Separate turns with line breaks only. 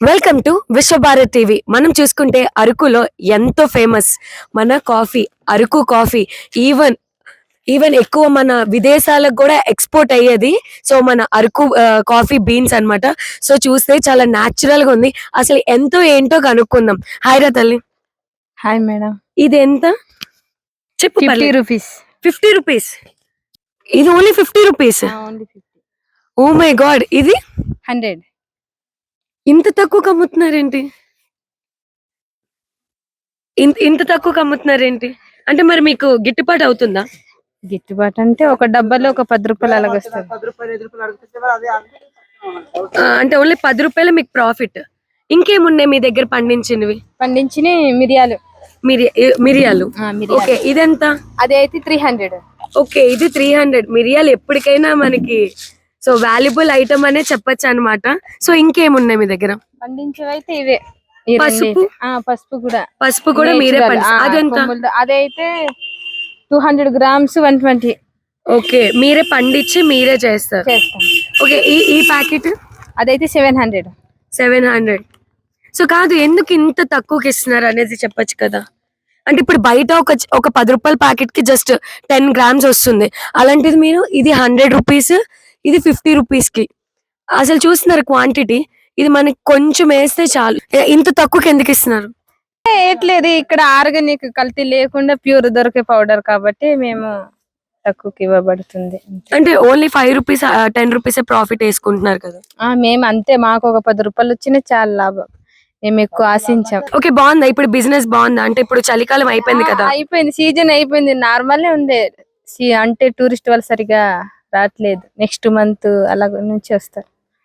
Welcome to Vishwabharat TV. మనం చూసుకుంటే అరకులో ఎంతో ఫేమస్ మన coffee, Araku coffee. Even even ఎక్కువ మన విదేశాలకు కూడా ఎక్స్పోర్ట్ అయ్యేది. సో మన అరకు కాఫీ బీన్స్ అన్నమాట. సో చూస్తే చాలా న్యాచురల్ గా ఉంది. అసలు ఎంతో ఏంటో కనుక్కుందాం. హాయ్ రా తల్లి.
Hi madam.
ఇది ఎంత చెప్పు?
50 రూపీస్.
50 రూపీస్. ఇది only 50 rupees.
Only 50.
Oh my god, ఇది
100.
ఇంత తక్కువ అమ్ముతున్నారేంటి? ఇంత తక్కువ అమ్ముతున్నారేంటి? అంటే మరి మీకు గిట్టుబాటు అవుతుందా?
గిట్టుబాటు అంటే ఒక డబ్బాలో ఒక 10 రూపాయలు అలాగ వస్తుంది.
అంటే ఓన్లీ 10 రూపాయలు మీకు ప్రాఫిట్. ఇంకేమున్నాయి మీ దగ్గర పండించినవి?
పండించిన మిరియాలు.
మిరియాలు. ఓకే, ఇదెంత?
అది అయితే 300.
ఓకే, ఇది 300. మిరియాలు ఎప్పటికైనా మనకి సో వాల్యుబుల్ ఐటమ్ అనే చెప్పొచ్చు అన్నమాట. సో ఇంకేమున్నాయి మీ దగ్గర?
పండించేవైతే ఇవే.
పసుపు. పసుపు కూడా మీరే అదెంత?
అదైతే 200 గ్రామ్స్ 120.
ఓకే, మీరే పండించి మీరే చేస్తారు. ఓకే, ఈ ప్యాకెట్
అదైతే 700.
సో కాదు, ఎందుకు ఇంత తక్కువకి ఇస్తున్నారు అనేది చెప్పొచ్చు కదా. అంటే ఇప్పుడు బయట ఒక 10 రూపాయల ప్యాకెట్ కి జస్ట్ 10 గ్రామ్స్ వస్తుంది. అలాంటిది మీరు ఇది 100 రూపీస్, ఇది 50 రూపీస్ కి. అసలు చూస్తున్నారు క్వాంటిటీ. ఇది మనకి కొంచెం వేస్తే చాలు. ఇంత తక్కువకి ఎందుకు ఇస్తున్నారు?
ఏట్లేదు, ఇక్కడ ఆర్గానిక్ కల్తీ లేకుండా ప్యూర్ దొరికే పౌడర్ కాబట్టి మేము తక్కువకి ఇవ్వబడుతుంది.
అంటే ఓన్లీ 5 రూపీస్ 10 రూపీస్ ప్రాఫిట్ వేసుకుంటున్నారు కదా.
మేము అంతే, మాకు ఒక 10 రూపాయలు వచ్చినా చాలా లాభం. మేము ఎక్కువ ఆశించాం.
ఓకే, బాగుందా ఇప్పుడు బిజినెస్? బాగుందా? అంటే ఇప్పుడు చలికాలం అయిపోయింది కదా.
అయిపోయింది, సీజన్ అయిపోయింది. నార్మల్ ఉంది. అంటే టూరిస్ట్ వాళ్ళు సరిగా రావట్లేదు. నెక్స్ట్ మంత్ అలా నుంచి వస్తారు.